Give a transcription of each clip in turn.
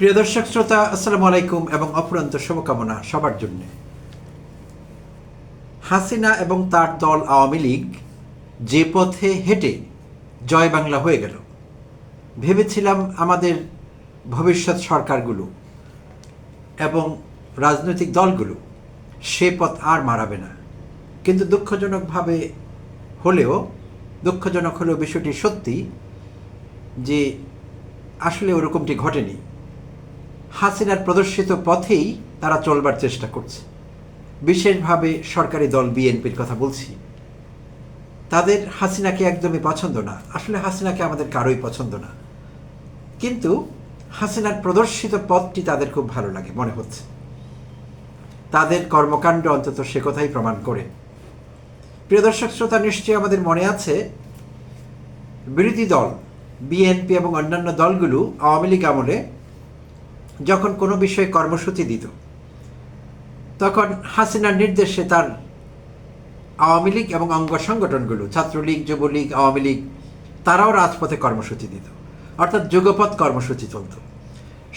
প্রিয় দর্শক শ্রোতা, আসসালামু আলাইকুম এবং অফুরন্ত শুভকামনা সবার জন্য। হাসিনা এবং তার দল আওয়ামী লীগ যে পথে হেঁটে জয় বাংলা হয়ে গেল, ভেবেছিলাম আমাদের ভবিষ্যৎ সরকারগুলো এবং রাজনৈতিক দলগুলো সে পথ আর মারাবে না। কিন্তু দুঃখজনক হলেও বিষয়টি সত্যি যে আসলে ওরকমটি ঘটেনি। হাসিনার প্রদর্শিত পথেই তারা চলবার চেষ্টা করছে। বিশেষভাবে সরকারি দল বিএনপির কথা বলছি। তাদের হাসিনাকে একদমই পছন্দ না। আসলে হাসিনাকে আমাদের কারোই পছন্দ না, কিন্তু হাসিনার প্রদর্শিত পথটি তাদের খুব ভালো লাগে মনে হচ্ছে। তাদের কর্মকাণ্ড অন্তত সে কথাই প্রমাণ করে। প্রিয় দর্শক শ্রোতা, নিশ্চয়ই আমাদের মনে আছে বিরোধী দল বিএনপি এবং অন্যান্য দলগুলো আওয়ামী লীগ আমলে যখন কোনো বিষয়ে কর্মসূচি দিত, তখন হাসিনার নির্দেশে তার আওয়ামী লীগ এবং অঙ্গ সংগঠনগুলো, ছাত্রলীগ, যুবলীগ, আওয়ামী লীগ, তারাও রাজপথে কর্মসূচি দিত, অর্থাৎ যুগপৎ কর্মসূচি চলত।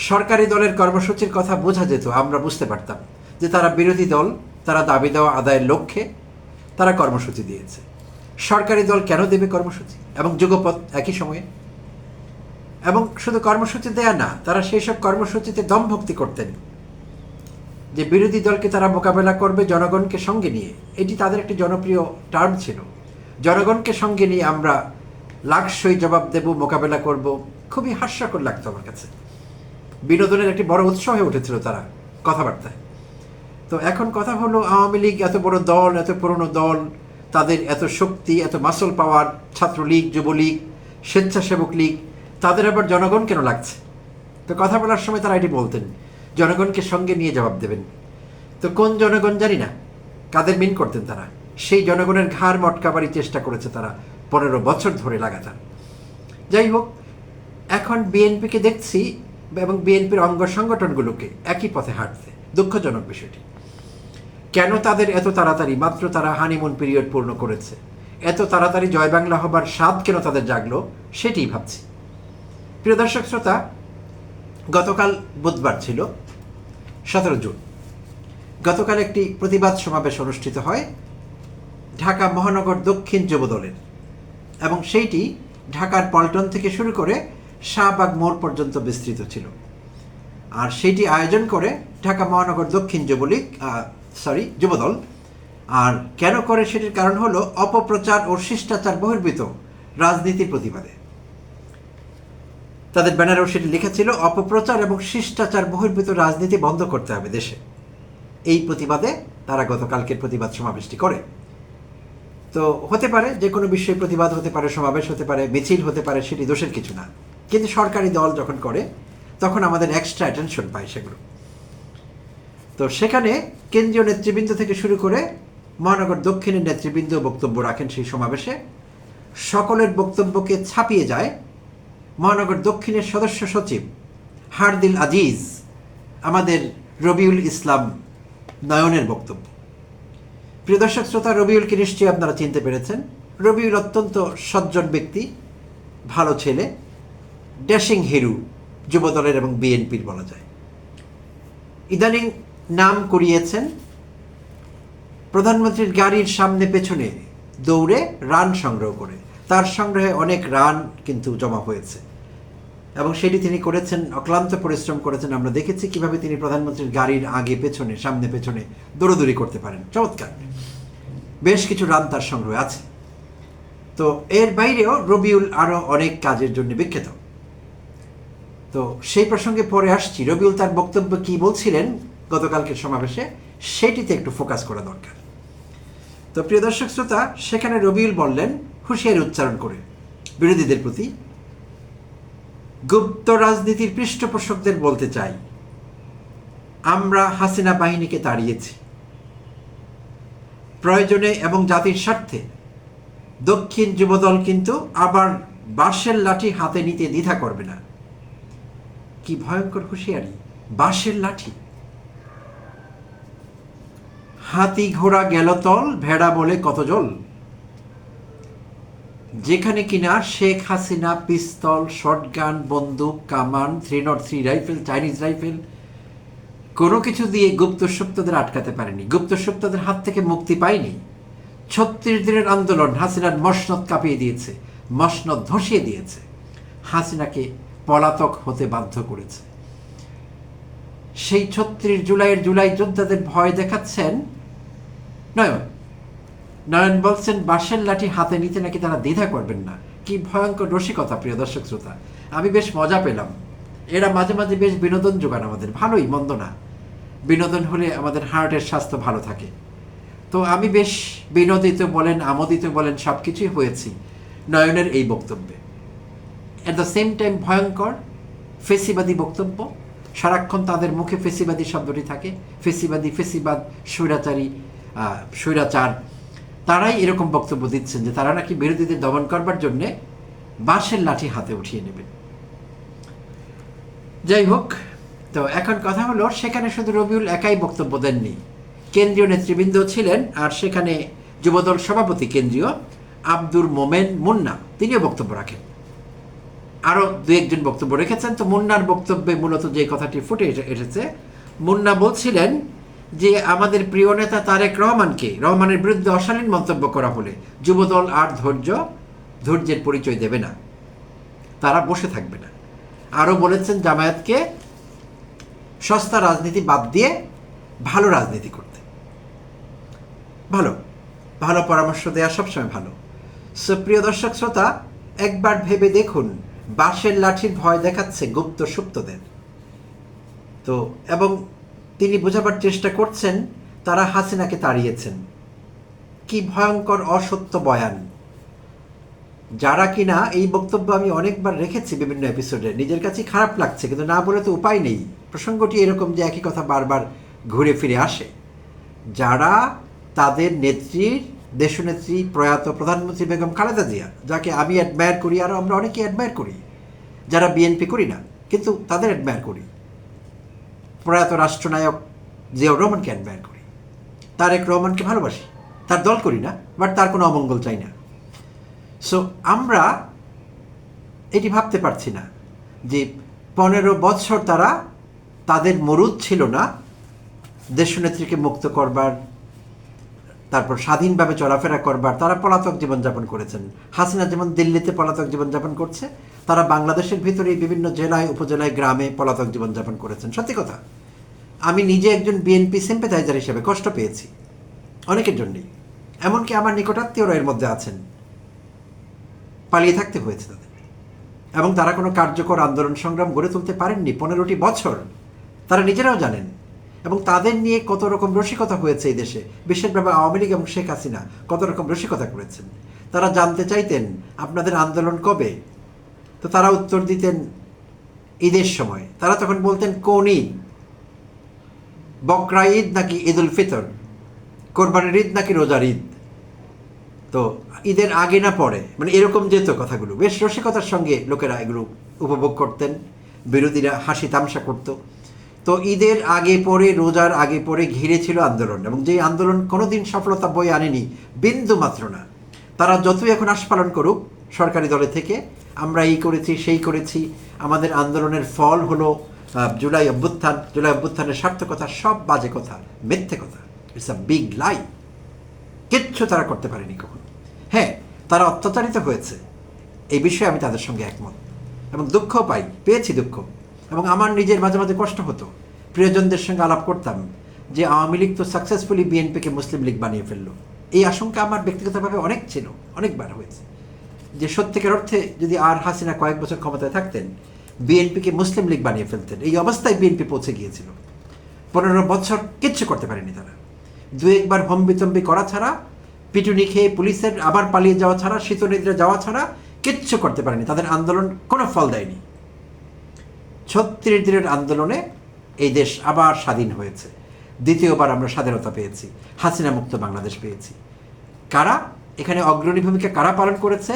সরকারি দলের কর্মসূচির কথা বোঝা যেত, আমরা বুঝতে পারতাম যে তারা বিরোধী দল, তারা দাবি দেওয়া আদায়ের লক্ষ্যে তারা কর্মসূচি দিয়েছে। সরকারি দল কেন দেবে কর্মসূচি এবং যুগপৎ একই সময়ে? এবং শুধু কর্মসূচি দেয়া না, তারা সেই সব কর্মসূচিতে দমভক্তি করতেন যে বিরোধী দলকে তারা মোকাবেলা করবে জনগণকে সঙ্গে নিয়ে। এটি তাদের একটি জনপ্রিয় টার্ম ছিল। জনগণকে সঙ্গে নিয়ে আমরা লাখসই জবাব দেব, মোকাবেলা করব। খুবই হাস্যকর লাগতো আমার কাছে। বিনোদনের একটি বড় উৎস হয়ে উঠেছিল তারা কথাবার্তায়। তো এখন কথা হলো, আওয়ামী লীগ এত বড় দল, এত পুরনো দল, তাদের এত শক্তি, এত মাসল পাওয়ার, ছাত্রলীগ, যুবলীগ, স্বেচ্ছাসেবক লীগ, তাদের আবার জনগণ কেন লাগছে? তো কথা বলার সময় তারা এটি বলতেন, জনগণকে সঙ্গে নিয়ে জবাব দেবেন। তো কোন জনগণ জানি না, কাদের মিন করতেন তারা? সেই জনগণের ঘাড় মটকাবারই চেষ্টা করেছে তারা 15 বছর ধরে লাগাতার। যাই হোক, এখন বিএনপিকে দেখছি এবং বিএনপির অঙ্গ সংগঠনগুলোকে একই পথে হাঁটতে। দুঃখজনক বিষয়টি। কেন তাদের এত তাড়াতাড়ি, মাত্র তারা হানিমুন পিরিয়ড পূর্ণ করেছে, এত তাড়াতাড়ি জয় বাংলা হবার স্বাদ কেন তাদের জাগলো, সেটিই ভাবছি। প্রিয় দর্শক শ্রোতা, গতকাল বুধবার ছিল 17 জুন। গতকাল একটি প্রতিবাদ সমাবেশ অনুষ্ঠিত হয় ঢাকা মহানগর দক্ষিণ যুবদলের, এবং সেইটি ঢাকার পল্টন থেকে শুরু করে শাহবাগ মোড় পর্যন্ত বিস্তৃত ছিল। আর সেইটি আয়োজন করে ঢাকা মহানগর দক্ষিণ যুবদল। আর কেন করে সেটির কারণ হলো অপপ্রচার ও শিষ্টাচার বহির্ভূত রাজনীতির প্রতিবাদে। তাদের ব্যানারেও সেটি লেখা ছিল, অপপ্রচার এবং শিষ্টাচার বহির্ভূত রাজনীতি বন্ধ করতে হবে দেশে। এই প্রতিবাদে তারা গতকালকের প্রতিবাদ সমাবেশটি করে। তো হতে পারে যে কোনো বিষয়ে প্রতিবাদ হতে পারে, সমাবেশ হতে পারে, মিছিল হতে পারে, সেটি দোষের কিছু না। কিন্তু সরকারি দল যখন করে তখন আমাদের এক্সট্রা অ্যাটেনশন পায় সেগুলো। তো সেখানে কেন্দ্রীয় নেতৃবৃন্দ থেকে শুরু করে মহানগর দক্ষিণের নেতৃবৃন্দ বক্তব্য রাখেন সেই সমাবেশে। সকলের বক্তব্যকে ছাপিয়ে যায় মহানগর দক্ষিণের সদস্য সচিব হারদিল আজিজ, আমাদের রবিউল ইসলাম নয়নের বক্তব্য। প্রিয় দর্শক শ্রোতা, রবিউলকে নিশ্চয়ই আপনারা চিনতে পেরেছেন। রবিউল অত্যন্ত সজ্জন ব্যক্তি, ভালো ছেলে, ড্যাশিং হিরো যুবদলের এবং বিএনপির বলা যায়। ইদানিং নাম করিয়েছেন প্রধানমন্ত্রীর গাড়ির সামনে পেছনে দৌড়ে রান সংগ্রহ করে। তার সংগ্রহে অনেক রান কিন্তু জমা হয়েছে এবং সেটি তিনি করেছেন, অক্লান্ত পরিশ্রম করেছেন। আমরা দেখেছি কিভাবে তিনি প্রধানমন্ত্রীর গাড়ির আগে পেছনে, সামনে পেছনে দৌড়দৌড়ি করতে পারেন। চমৎকার বেশ কিছু রান তার সংগ্রহে আছে। তো এর বাইরেও রবিউল আরও অনেক কাজের জন্য বিখ্যাত। তো সেই প্রসঙ্গে পরে আসছি। রবিউল তার বক্তব্য কি বলছিলেন গতকালকের সমাবেশে, সেটিতে একটু ফোকাস করা দরকার। তো প্রিয় দর্শক শ্রোতা, সেখানে রবিউল বললেন হুঁশিয়ারি উচ্চারণ করে বিরোধীদের প্রতি, গুপ্ত রাজনীতির পৃষ্ঠপোষকদের বলতে চাই, আমরা হাসিনা বাহিনীকে তাড়িয়েছি। প্রয়োজনে এবং জাতির স্বার্থে দক্ষিণ যুবদল কিন্তু আবার বাঁশের লাঠি হাতে নিতে দ্বিধা করবে না। কি ভয়ঙ্কর হুঁশিয়ারি! বাঁশের লাঠি! হাতি ঘোড়া গেল তল, ভেড়া বলে কত জল। যেখানে কিনা শেখ হাসিনা পিস্তল, শটগান, বন্দুক, কামান, 303 রাইফেল, চাইনিজ রাইফেল কোনো কিছু দিয়ে গুপ্তসুপ্তদের আটকাতে পারেনি, গুপ্তসুপ্তদের হাত থেকে মুক্তি পায়নি। 36 দিনের আন্দোলন হাসিনার মসনদ কাঁপিয়ে দিয়েছে, মসনদ ধসিয়ে দিয়েছে, হাসিনাকে পলাতক হতে বাধ্য করেছে। সেই 36 জুলাইয়ের জুলাই যোদ্ধাদের ভয় দেখাচ্ছেন নয়ন বলছেন বাঁশের লাঠি হাতে নিতে নাকি তারা দ্বিধা করবেন না। কি ভয়ঙ্কর রসিকতা প্রিয় দর্শক শ্রোতা, আমি বেশ মজা পেলাম। এরা মাঝে মাঝে বেশ বিনোদন যোগান আমাদের, ভালোই মন্দ না, বিনোদন হলে আমাদের হার্টের স্বাস্থ্য ভালো থাকে। তো আমি বেশ বিনোদিত বলেন, আমোদিত বলেন, সব কিছুই হয়েছি নয়নের এই বক্তব্যে। অ্যাট দ্য সেম টাইম ভয়ঙ্কর ফেসিবাদী বক্তব্য, সারাক্ষণ তাদের মুখে ফেসিবাদী শব্দটি থাকে, ফেসিবাদী, ফেসিবাদ, স্বৈরাচারী, স্বৈরাচার। তারাই এরকম বক্তব্য দিচ্ছেন যে তারা নাকি বিরোধীদের দমন করবার জন্যে বাঁশের লাঠি হাতে উঠিয়ে নেবেন। যাই হোক, তো এখন কথা হলো, সেখানে শুধু রবিউল একাই বক্তব্য দেননি, কেন্দ্রীয় নেতৃবৃন্দ ছিলেন, আর সেখানে যুবদল সভাপতি কেন্দ্রীয় আব্দুর মোমেন মুন্না তিনিও বক্তব্য রাখেন, আরও দু একজন বক্তব্য রেখেছেন। তো মুন্নার বক্তব্যে মূলত যে কথাটি ফুটে এসেছে, মুন্না বলছিলেন যে আমাদের প্রিয় নেতা তারেক রহমানের বিরুদ্ধে অশালীন মন্তব্য করা হলে যুবদল আর ধৈর্যের পরিচয় দেবে না, তারা বসে থাকবে না। আরও বলেছেন জামায়াতকে সস্তা রাজনীতি বাদ দিয়ে ভালো রাজনীতি করতে। ভালো ভালো পরামর্শ দেওয়া সবসময় ভালো। সুপ্রিয় দর্শক শ্রোতা, একবার ভেবে দেখুন, বাঁশের লাঠির ভয় দেখাচ্ছে গুপ্ত সুপ্তদের। তো এবং তিনি বোঝাবার চেষ্টা করছেন তারা হাসিনাকে তাড়িয়েছেন। কি ভয়ঙ্কর অসত্য বয়ান! যারা কিনা এই বক্তব্য আমি অনেকবার রেখেছি বিভিন্ন এপিসোডে, নিজের কাছে খারাপ লাগছে, কিন্তু না বলে তো উপায় নেই। প্রসঙ্গটি এরকম যে একই কথা বারবার ঘুরে ফিরে আসে। যারা তাদের নেত্রীর, দেশনেত্রী প্রয়াত প্রধানমন্ত্রী বেগম খালেদা জিয়া, যাকে আমি অ্যাডমায়ার করি, আরও আমরা অনেকে অ্যাডমায়ার করি, যারা বিএনপি করি না কিন্তু তাদের অ্যাডমায়ার করি, প্রয়াত রাষ্ট্রনায়ক জিয়াউর রহমানকে অ্যাডমায়ার করি, তারেক রহমানকে ভালোবাসি, তার দল করি না, বাট তার কোনো অমঙ্গল চাই না। সো আমরা এটি ভাবতে পারছি না যে 15 বছর তারা, তাদের মরুদ ছিল না দেশনেত্রীকে মুক্ত করবার, তারপর স্বাধীনভাবে চলাফেরা করবার, তারা পলাতক জীবনযাপন করেছেন। হাসিনা যেমন দিল্লিতে পলাতক জীবনযাপন করছে, তারা বাংলাদেশের ভিতরেই বিভিন্ন জেলায়, উপজেলায়, গ্রামে পলাতক জীবনযাপন করেছেন। সত্যি কথা, আমি নিজে একজন বিএনপি সিম্প্যাথাইজার হিসেবে কষ্ট পেয়েছি অনেকের জন্যই, এমনকি আমার নিকটাত্মীয়রা এর মধ্যে আছেন, পালিয়ে থাকতে হয়েছে তাদের, এবং তারা কোনো কার্যকর আন্দোলন সংগ্রাম গড়ে তুলতে পারেননি 15টি বছর, তারা নিজেরাও জানেন। এবং তাদের নিয়ে কত রকম রসিকতা হয়েছে এই দেশে, বিশেষভাবে আওয়ামী লীগ এবং শেখ হাসিনা কত রকম রসিকতা করেছেন। তারা জানতে চাইতেন আপনাদের আন্দোলন কবে, তো তারা উত্তর দিতেন ঈদের সময়। তারা তখন বলতেন কোন ঈদ, বকরা ঈদ নাকি ঈদ উল ফিতর, কোরবানির ঈদ নাকি রোজার ঈদ, তো ঈদের আগে না পরে, মানে এরকম যেত কথাগুলো। বেশ রসিকতার সঙ্গে লোকেরা এগুলো উপভোগ করতেন, বিরোধীরা হাসি তামসা করত। তো ঈদের আগে পরে, রোজার আগে পরে ঘিরে ছিল আন্দোলন, এবং যেই আন্দোলন কোনোদিন সফলতা বয়ে আনেনি, বিন্দু মাত্র না। তারা যতই এখন আস্ফালন করুক সরকারি দলে থেকে, আমরা এই করেছি সেই করেছি, আমাদের আন্দোলনের ফল হলো জুলাই অভ্যুত্থান, জুলাই অভ্যুত্থানের সার্থকতা, সব বাজে কথা, মিথ্যে কথা, ইটস আ বিগ লাই। কিচ্ছু তারা করতে পারেনি কখনো। হ্যাঁ, তারা অত্যাচারিত হয়েছে, এই বিষয়ে আমি তাদের সঙ্গে একমত, এবং দুঃখ পেয়েছি দুঃখ। এবং আমার নিজের মাঝে মাঝে কষ্ট হতো, প্রিয়জনদের সঙ্গে আলাপ করতাম যে আওয়ামী লীগ তো সাকসেসফুলি বিএনপিকে মুসলিম লীগ বানিয়ে ফেললো। এই আশঙ্কা আমার ব্যক্তিগতভাবে অনেক ছিল, অনেকবার হয়েছে, যে সত্যিকার অর্থে যদি আর হাসিনা কয়েক বছর ক্ষমতায় থাকতেন, বিএনপিকে মুসলিম লীগ বানিয়ে ফেলতেন। এই অবস্থায় বিএনপি পৌঁছে গিয়েছিল। 15 বছর কিচ্ছু করতে পারেনি তারা, দু একবার হম্বিতম্বি করা ছাড়া, পিটুনি খেয়ে পুলিশের আবার পালিয়ে যাওয়া ছাড়া, শীতনিদ্রা যাওয়া ছাড়া কিচ্ছু করতে পারেনি। তাদের আন্দোলন কোনো ফল দেয়নি। 36 দিনের আন্দোলনে এই দেশ আবার স্বাধীন হয়েছে, দ্বিতীয়বার আমরা স্বাধীনতা পেয়েছি, হাসিনা মুক্ত বাংলাদেশ পেয়েছি। কারা এখানে অগ্রণী ভূমিকা কারা পালন করেছে?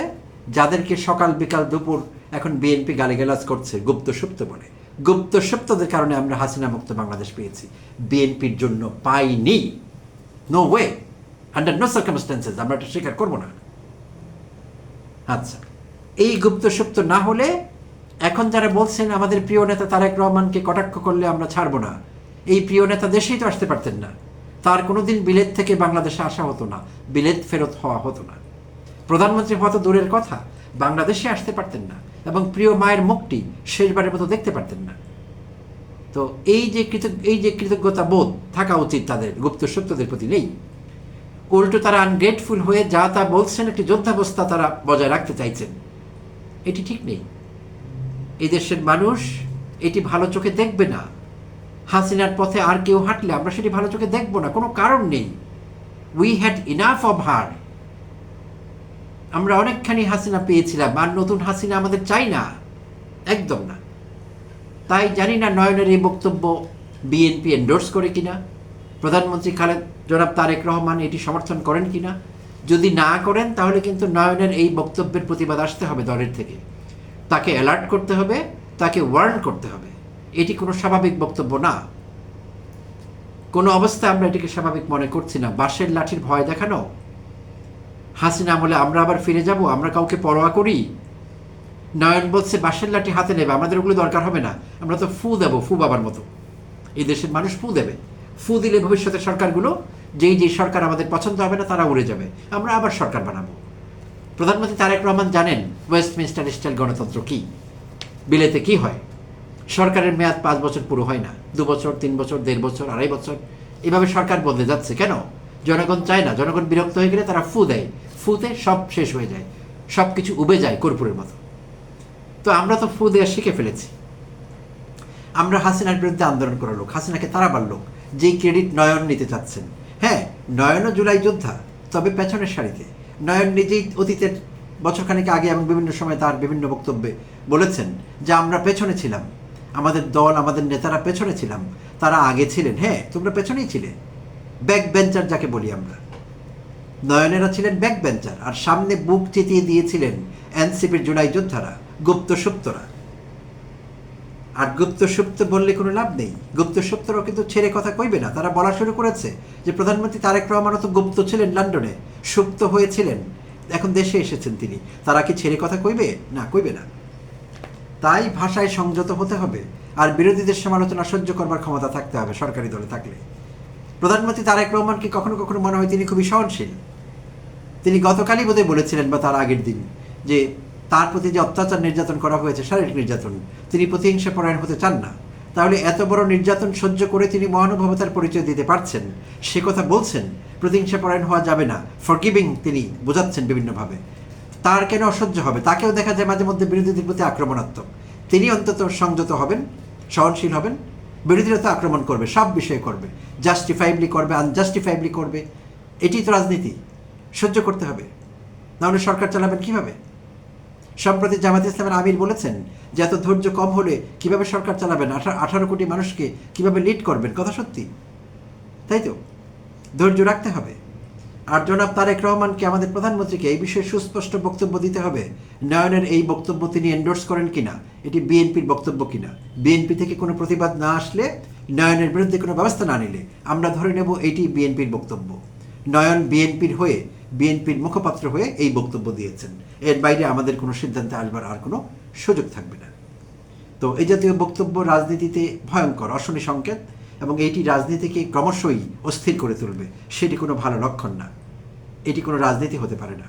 যাদেরকে সকাল বিকাল দুপুর এখন বিএনপি গালিগালাজ করছে গুপ্ত সুপ্ত বলে, গুপ্ত সুপ্তদের কারণে আমরা হাসিনা মুক্ত বাংলাদেশ পেয়েছি, বিএনপির জন্য পাইনি। No way, under no circumstances আমরা এটা স্বীকার করবো না। আচ্ছা, এই গুপ্তসুপ্ত না হলে এখন যারা বলছেন আমাদের প্রিয় নেতা তারেক রহমানকে কটাক্ষ করলে আমরা ছাড়ব না, এই প্রিয় নেতা দেশেই তো আসতে পারতেন না, তার কোনোদিন বিলেত থেকে বাংলাদেশে আসা হতো না, বিলেত ফেরত হওয়া হতো না, প্রধানমন্ত্রী হওয়া তো দূরের কথা, বাংলাদেশে আসতে পারতেন না এবং প্রিয় মায়ের মুখটি শেষবারের মতো দেখতে পারতেন না। তো এই যে কৃতজ্ঞতা বোধ থাকা উচিত তাদের গুপ্তসূত্রদের প্রতি নেই, উল্টো তারা আনগ্রেটফুল হয়ে যা তা বলছেন, একটি যোদ্ধাবস্থা তারা বজায় রাখতে চাইছেন। এটি ঠিক নেই। এই দেশের মানুষ এটি ভালো চোখে দেখবে না। হাসিনার পথে আর কেউ হাঁটলে আমরা সেটি ভালো চোখে দেখব না, কোনো কারণ নেই। We had enough of her. আমরা অনেকখানি হাসিনা পেয়েছিলাম, আর নতুন হাসিনা আমাদের চাই না, একদম না। তাই জানি না নয়নের এই বক্তব্য বিএনপি এন্ডোর্স করে কিনা, প্রধানমন্ত্রী জনাব তারেক রহমান এটি সমর্থন করেন কিনা। যদি না করেন তাহলে কিন্তু নয়নের এই বক্তব্যের প্রতিবাদ আসতে হবে দলের থেকে, তাকে অ্যালার্ট করতে হবে, তাকে ওয়ার্ন করতে হবে। এটি কোনো স্বাভাবিক বক্তব্য না, কোনো অবস্থায় আমরা এটিকে স্বাভাবিক মনে করছি না। বাঁশের লাঠির ভয় দেখানো, হাসিনা আমলে আমরা আবার ফিরে যাব, আমরা কাউকে পরোয়া করি। নয়ন বলছে বাঁশের লাঠি হাতে নেবে, আমাদের ওগুলো দরকার হবে না, আমরা তো ফু দেব, ফু বাবার মতো। এই দেশের মানুষ ফু দেবে, ফু দিলে ভবিষ্যতের সরকারগুলো যেই সরকার আমাদের পছন্দ হবে না তারা উড়ে যাবে, আমরা আবার সরকার বানাবো। প্রধানমন্ত্রী তারেক রহমান জানেন ওয়েস্টমিনস্টার স্টাইল গণতন্ত্র কি, বিলেতে কি হয়। সরকারের মেয়াদ 5 বছর পুরো হয় না, 2 বছর, 3 বছর, 1.5 বছর, 2.5 বছর, এভাবে সরকার বদলে যাচ্ছে। কেন? জনগণ চায় না, জনগণ বিরক্ত হয়ে গেলে তারা ফু দেয়, ফুতে সব শেষ হয়ে যায়, সব কিছু উবে যায় কর্পূরের মতো। তো আমরা তো ফু দেওয়া শিখে ফেলেছি। আমরা হাসিনার বিরুদ্ধে আন্দোলন করা লোক, হাসিনাকে তাড়াবার লোক, যেই ক্রেডিট নয়ন নিতে চাচ্ছেন। হ্যাঁ, নয়নও জুলাই যোদ্ধা, তবে পেছনের সারিতে। নয়ন নিজেই অতীতের বছরখানেক আগে এবং বিভিন্ন সময় তার বিভিন্ন বক্তব্যে বলেছেন যে আমরা পেছনে ছিলাম, আমাদের দল, আমাদের নেতারা পেছনে ছিলাম, তারা আগে ছিলেন। হ্যাঁ, তোমরা পেছনেই ছিলে, ব্যাক বেঞ্চার যাকে বলি আমরা। নয়নেরা ছিলেন ব্যাক বেঞ্চার, আর সামনে বুক চেতিয়ে দিয়েছিলেন এনসিপির জুলাই যোদ্ধারা, গুপ্তসুপ্তরা। আর গুপ্তসুপ্ত বললে কোনো লাভ নেই, গুপ্তসুপ্তরাও কিন্তু ছেড়ে কথা কইবে না। তারা বলা শুরু করেছে যে প্রধানমন্ত্রী তারেক রহমানও তো গুপ্ত ছিলেন, লন্ডনে সুপ্ত হয়েছিলেন, এখন দেশে এসেছেন তিনি, তারা কি ছেড়ে কথা কইবে? না, কইবে না। তাই ভাষায় সংযত হতে হবে, আর বিরোধীদের সমালোচনা সহ্য করবার ক্ষমতা থাকতে হবে সরকারি দলে থাকলে। প্রধানমন্ত্রী তারেক রহমানকে কখনো কখনো মনে হয় তিনি খুবই সহনশীল। তিনি গতকালই বোধহয় বলেছিলেন বা তার আগের দিন যে তার প্রতি যে অত্যাচার নির্যাতন করা হয়েছে, শারীরিক নির্যাতন, তিনি প্রতিহিংসা পরায়ণ হতে চান না। তাহলে এত বড় নির্যাতন সহ্য করে তিনি মহানুভবতার পরিচয় দিতে পারছেন, সে কথা বলছেন প্রতিহিংসা পরায়ণ হওয়া যাবে না, ফরগিভিং তিনি বোঝাচ্ছেন বিভিন্নভাবে। তার কেন অসহ্য হবে? তাকেও দেখা যায় মাঝে মধ্যে বিরোধীদের প্রতি আক্রমণাত্মক। তিনি অন্তত সংযত হবেন, সহনশীল হবেন। বিরোধীরা তো আক্রমণ করবে, সব বিষয়ে করবে, জাস্টিফাইবলি করবে, আনজাস্টিফাইবলি করবে। এটি তো রাজনীতি, সহ্য করতে হবে, নাহলে সরকার চালাবেন কিভাবে? সম্প্রতি জামাত ইসলামের আমির বলেছেন যে এত ধৈর্য কম হলে কিভাবে সরকার চালাবেন, 18 কোটি মানুষকে কিভাবে লিড করবেন। কথা সত্যি, তাই তো? ধৈর্য রাখতে হবে। আর জনাব তারেক রহমানকে, আমাদের প্রধানমন্ত্রীকে এই বিষয়ে সুস্পষ্ট বক্তব্য দিতে হবে। নয়নের এই বক্তব্য তিনি এন্ডোর্স করেন কিনা, এটি বিএনপির বক্তব্য কিনা। বিএনপি থেকে কোনো প্রতিবাদ না আসলে, নয়নের বিরুদ্ধে কোনো ব্যবস্থা না নিলে আমরা ধরে নেব এটি বিএনপির বক্তব্য। নয়ন বিএনপির হয়ে, বিএনপির মুখপাত্র হয়ে এই বক্তব্য দিয়েছেন, এর বাইরে আমাদের কোনো সিদ্ধান্তে আসবার আর কোনো সুযোগ থাকবে না। তো এই জাতীয় বক্তব্য রাজনীতিতে ভয়ঙ্কর অশনি সংকেত, এবং এইটি রাজনীতিকে ক্রমশই অস্থির করে তুলবে। সেটি কোনো ভালো লক্ষণ না, এটি কোনো রাজনীতি হতে পারে না।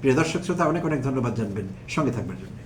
প্রিয় দর্শক শ্রোতা, অনেক অনেক ধন্যবাদ জানবেন, সঙ্গে থাকবার জন্য।